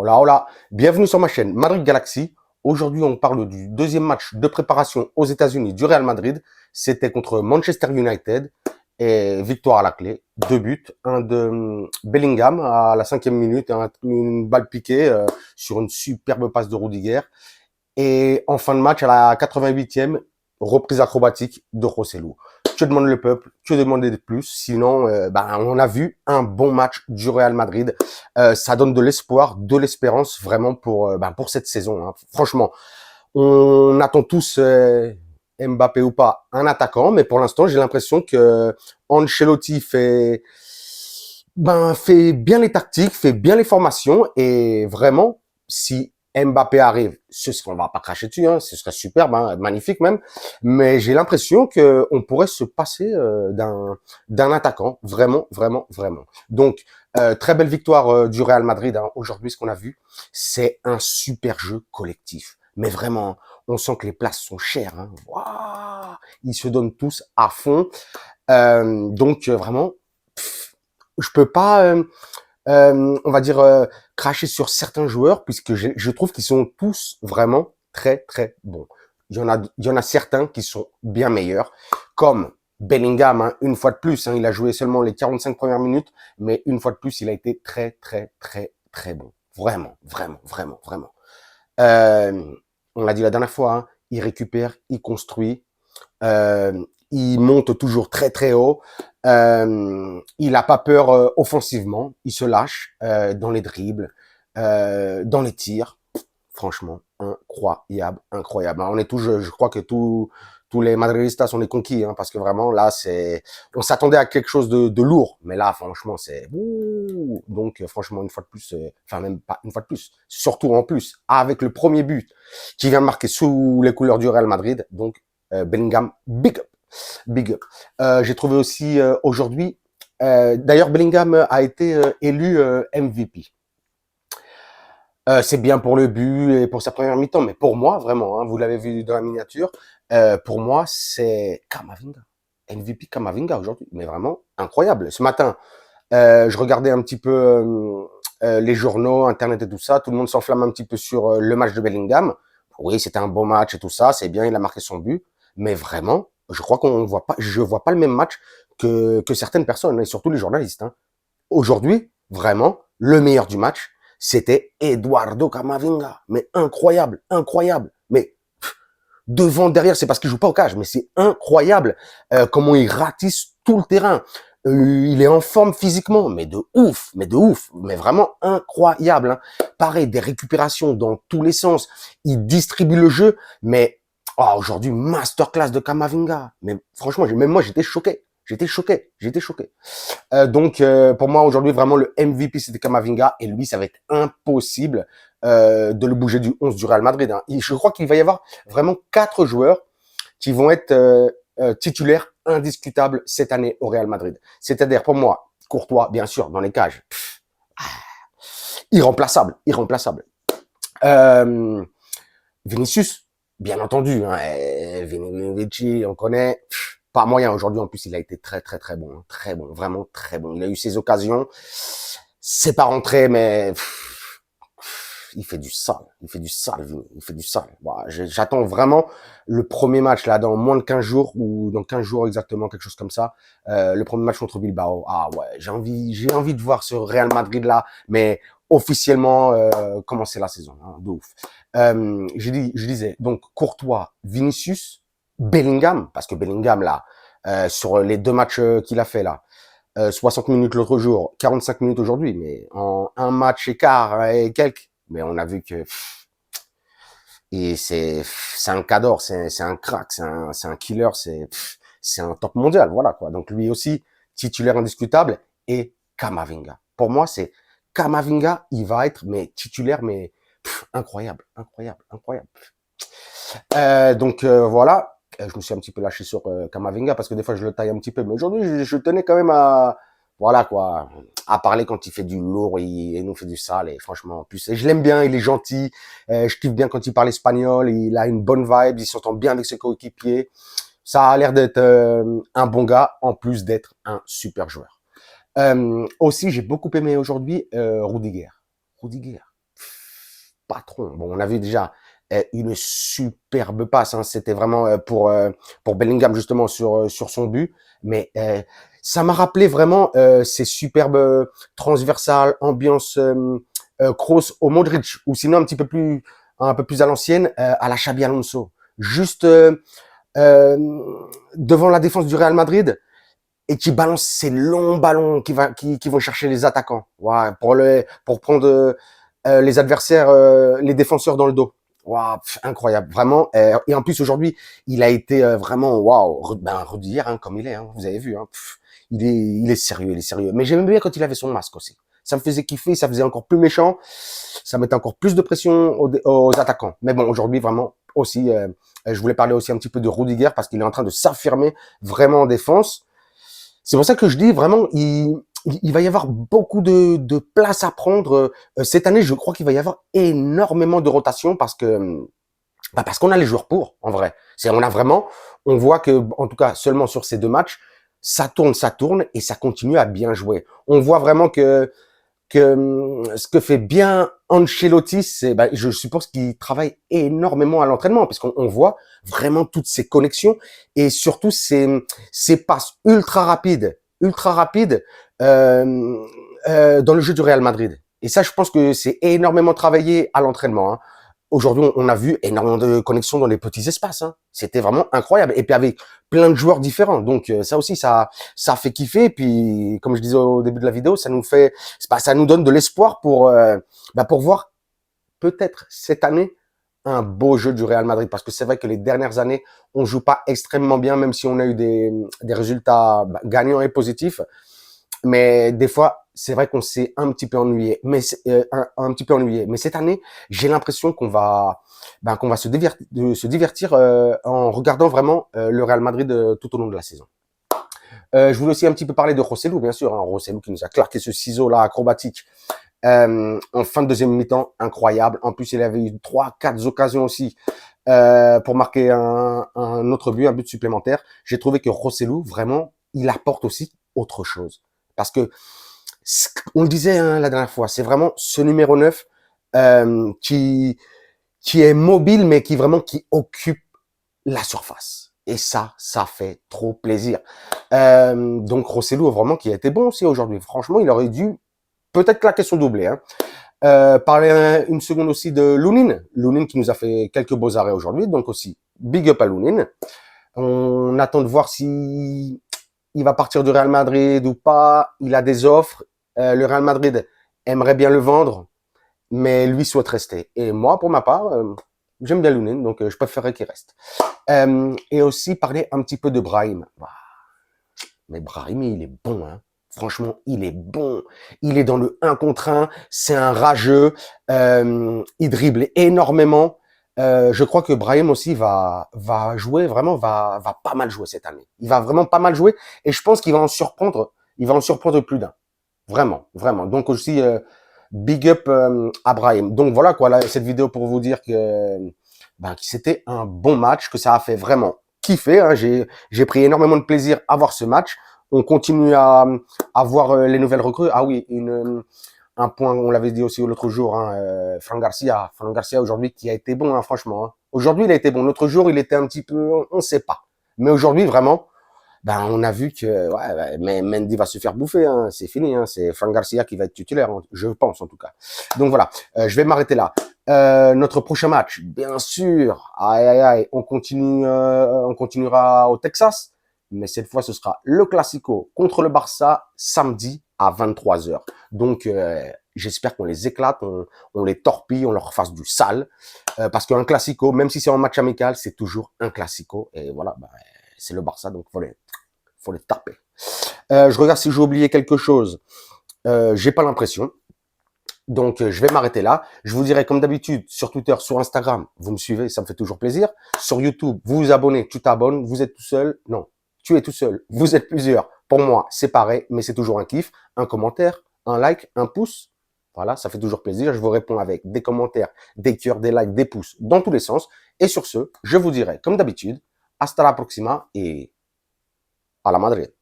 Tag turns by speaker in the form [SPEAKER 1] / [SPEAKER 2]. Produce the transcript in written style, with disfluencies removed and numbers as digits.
[SPEAKER 1] Hola, hola, bienvenue sur ma chaîne Madrid Galaxy. Aujourd'hui, on parle du deuxième match de préparation aux États-Unis du Real Madrid. C'était contre Manchester United et victoire à la clé. 2 buts, un de Bellingham à la 5e minute, une balle piquée sur une superbe passe de Rudiger. Et en fin de match, à la 88e, reprise acrobatique de Joselu. Que demande le peuple? Que demander de plus? Sinon, on a vu un bon match du Real Madrid. Ça donne de l'espoir, de l'espérance vraiment pour cette saison. Hein. Franchement, on attend tous Mbappé ou pas un attaquant, mais pour l'instant, j'ai l'impression que Ancelotti fait bien les tactiques, fait bien les formations et vraiment, si Mbappé arrive, on va pas cracher dessus, hein, ce serait superbe, hein, magnifique même. Mais j'ai l'impression que on pourrait se passer d'un attaquant, vraiment, vraiment, vraiment. Donc très belle victoire du Real Madrid. Hein. Aujourd'hui, ce qu'on a vu, c'est un super jeu collectif. Mais vraiment, on sent que les places sont chères. Hein. Waouh, ils se donnent tous à fond. Donc vraiment, je peux pas. On va dire, cracher sur certains joueurs puisque je trouve qu'ils sont tous vraiment très, très bons. Il y en a certains qui sont bien meilleurs, comme Bellingham, hein, une fois de plus. Hein, il a joué seulement les 45 premières minutes, mais une fois de plus, il a été très, très, très, très bon. Vraiment, vraiment, vraiment, vraiment. Euh, on l'a dit la dernière fois, hein, il récupère, il construit, il monte toujours très très haut. Il n'a pas peur offensivement. Il se lâche dans les dribbles, dans les tirs. Franchement, incroyable, incroyable. On est tous, je crois que tous les madridistas sont les conquis, hein, parce que vraiment là, on s'attendait à quelque chose de lourd, mais là, franchement, c'est donc franchement une fois de plus, enfin même pas une fois de plus, surtout en plus avec le premier but qui vient de marquer sous les couleurs du Real Madrid, donc Bellingham, big up, big up. J'ai trouvé aussi aujourd'hui, d'ailleurs Bellingham a été élu MVP. C'est bien pour le but et pour sa première mi-temps, mais pour moi, vraiment, hein, vous l'avez vu dans la miniature, pour moi, c'est Camavinga. MVP Camavinga aujourd'hui, mais vraiment incroyable. Ce matin, je regardais un petit peu les journaux, Internet et tout ça, tout le monde s'enflamme un petit peu sur le match de Bellingham. Oui, c'était un bon match et tout ça, c'est bien, il a marqué son but, mais vraiment, je vois pas le même match que certaines personnes, et surtout les journalistes. Hein. Aujourd'hui, vraiment, le meilleur du match, c'était Eduardo Camavinga. Mais incroyable, incroyable. Mais devant, derrière, c'est parce qu'il joue pas au cage, mais c'est incroyable comment il ratisse tout le terrain. Il est en forme physiquement, mais de ouf, mais vraiment incroyable. Hein. Pareil, des récupérations dans tous les sens. Il distribue le jeu, mais aujourd'hui, masterclass de Camavinga. Mais franchement, même moi, j'étais choqué. J'étais choqué, j'étais choqué. Donc, pour moi, aujourd'hui, vraiment, le MVP, c'était Camavinga. Et lui, ça va être impossible de le bouger du 11 du Real Madrid. Hein. Je crois qu'il va y avoir vraiment 4 joueurs qui vont être titulaires indiscutables cette année au Real Madrid. C'est-à-dire, pour moi, Courtois, bien sûr, dans les cages. Irremplaçable, irremplaçable. Euh, Vinicius, bien entendu. Hein, Vinicius, on connaît. Pas moyen aujourd'hui. En plus, il a été très, très, très bon. Hein, très bon, vraiment très bon. Il a eu ses occasions. C'est pas rentré, mais il fait du sale. Il fait du sale, Vini. Il fait du sale. Bon, j'attends vraiment le premier match, là, dans moins de 15 jours, ou dans 15 jours exactement, quelque chose comme ça. Le premier match contre Bilbao. Ah ouais, j'ai envie de voir ce Real Madrid-là, mais officiellement commencer la saison. Hein, de ouf. Je disais, donc, Courtois, Vinicius, Bellingham, parce que Bellingham, là, sur les 2 matchs qu'il a fait, là, 60 minutes l'autre jour, 45 minutes aujourd'hui, mais en un match écart et quelques, mais on a vu que et c'est un cador, c'est un crack, c'est un killer, c'est un top mondial, voilà quoi. Donc lui aussi titulaire indiscutable et Camavinga. Pour moi, c'est Camavinga, il va être mais titulaire mais incroyable, incroyable, incroyable. Donc voilà, je me suis un petit peu lâché sur Camavinga parce que des fois je le taille un petit peu, mais aujourd'hui je tenais quand même à voilà quoi, à parler quand il fait du lourd, il nous fait du sale et franchement en plus je l'aime bien, il est gentil, je kiffe bien quand il parle espagnol, il a une bonne vibe, il s'entend bien avec ses coéquipiers, ça a l'air d'être un bon gars en plus d'être un super joueur. Aussi j'ai beaucoup aimé aujourd'hui Rudiger. Rudiger. patron. Bon, on a vu déjà une superbe passe, hein. C'était vraiment pour Bellingham justement sur son but, mais ça m'a rappelé vraiment ces superbes transversales, ambiance Kroos au Modric, ou sinon un peu plus à l'ancienne, à la Xabi Alonso. Juste euh, devant la défense du Real Madrid, et qui balance ces longs ballons qui vont chercher les attaquants, ouais, pour prendre les adversaires, les défenseurs dans le dos. Wow, incroyable, vraiment. Et en plus aujourd'hui, il a été vraiment waouh, ben Rudiger, hein, comme il est, hein, vous avez vu, hein, il est sérieux, il est sérieux. Mais j'aimais bien quand il avait son masque aussi. Ça me faisait kiffer, ça faisait encore plus méchant, ça mettait encore plus de pression aux attaquants. Mais bon, aujourd'hui vraiment aussi, je voulais parler aussi un petit peu de Rudiger parce qu'il est en train de s'affirmer vraiment en défense. C'est pour ça que je dis vraiment, il va y avoir beaucoup de place à prendre. Cette année, je crois qu'il va y avoir énormément de rotation parce qu'on a les joueurs pour, en vrai. On voit que, en tout cas, seulement sur ces 2 matchs, ça tourne et ça continue à bien jouer. On voit vraiment que ce que fait bien Ancelotti, c'est, je suppose qu'il travaille énormément à l'entraînement, parce qu'on voit vraiment toutes ces connexions et surtout ces passes ultra rapides dans le jeu du Real Madrid. Et ça, je pense que c'est énormément travaillé à l'entraînement, hein. Aujourd'hui, on a vu énormément de connexions dans les petits espaces, hein. C'était vraiment incroyable. Et puis avec plein de joueurs différents. Donc ça aussi, ça fait kiffer. Et puis, comme je disais au début de la vidéo, ça nous donne de l'espoir pour voir peut-être cette année un beau jeu du Real Madrid. Parce que c'est vrai que les dernières années, on joue pas extrêmement bien, même si on a eu des résultats gagnants et positifs. Mais des fois, c'est vrai qu'on s'est un petit peu ennuyé. Mais un petit peu ennuyé. Mais cette année, j'ai l'impression qu'on va se divertir en regardant vraiment le Real Madrid tout au long de la saison. Je voulais aussi un petit peu parler de Rosselló, bien sûr, hein. Rosselló qui nous a claqué ce ciseau-là acrobatique en fin de deuxième mi-temps, incroyable. En plus, il avait eu 3-4 occasions aussi pour marquer un autre but, un but supplémentaire. J'ai trouvé que Rosselló, vraiment, il apporte aussi autre chose. Parce que, on le disait hein, la dernière fois, c'est vraiment ce numéro 9 qui est mobile, mais qui occupe la surface. Et ça fait trop plaisir. Donc Rosselló, vraiment, qui a été bon aussi aujourd'hui. Franchement, il aurait dû peut-être claquer son doublé. Hein. Parler une seconde aussi de Lunin. Lunin qui nous a fait quelques beaux arrêts aujourd'hui. Donc aussi, big up à Lunin. On attend de voir si il va partir du Real Madrid ou pas. Il a des offres. Le Real Madrid aimerait bien le vendre, mais lui souhaite rester. Et moi, pour ma part, j'aime bien Lunin, donc je préférerais qu'il reste. Et aussi parler un petit peu de Brahim. Mais Brahim, il est bon, hein. Franchement, il est bon. Il est dans le 1 contre 1. C'est un rageux. Il dribble énormément. Je crois que Brahim aussi va jouer vraiment, va pas mal jouer cette année. Il va vraiment pas mal jouer et je pense qu'il va en surprendre. Il va en surprendre plus d'un. Vraiment, vraiment. Donc aussi big up à Brahim. Donc voilà quoi, là, cette vidéo pour vous dire que c'était un bon match, que ça a fait vraiment kiffer. Hein. J'ai pris énormément de plaisir à voir ce match. On continue à voir les nouvelles recrues. Ah oui, un point, on l'avait dit aussi l'autre jour, hein, Fran Garcia aujourd'hui qui a été bon, hein, franchement. Hein. Aujourd'hui, il a été bon. L'autre jour, il était un petit peu, on ne sait pas. Mais aujourd'hui, vraiment, on a vu que mais Mendy va se faire bouffer. Hein, c'est fini. Hein, c'est Fran Garcia qui va être titulaire, hein, je pense en tout cas. Donc voilà, je vais m'arrêter là. Notre prochain match, bien sûr. On continuera au Texas. Mais cette fois, ce sera le Classico contre le Barça samedi à 23h. Donc, j'espère qu'on les éclate, on les torpille, on leur fasse du sale. Parce qu'un Classico, même si c'est en match amical, c'est toujours un Classico. Et voilà, c'est le Barça, donc faut les taper. Je regarde si j'ai oublié quelque chose. J'ai pas l'impression. Donc, je vais m'arrêter là. Je vous dirai, comme d'habitude, sur Twitter, sur Instagram, vous me suivez, ça me fait toujours plaisir. Sur YouTube, vous vous abonnez, tu t'abonnes, vous êtes tout seul. Non, tu es tout seul, vous êtes plusieurs. Pour moi, c'est pareil, mais c'est toujours un kiff. Un commentaire, un like, un pouce. Voilà, ça fait toujours plaisir. Je vous réponds avec des commentaires, des cœurs, des likes, des pouces, dans tous les sens. Et sur ce, je vous dirai, comme d'habitude, hasta la próxima et à la Madrid.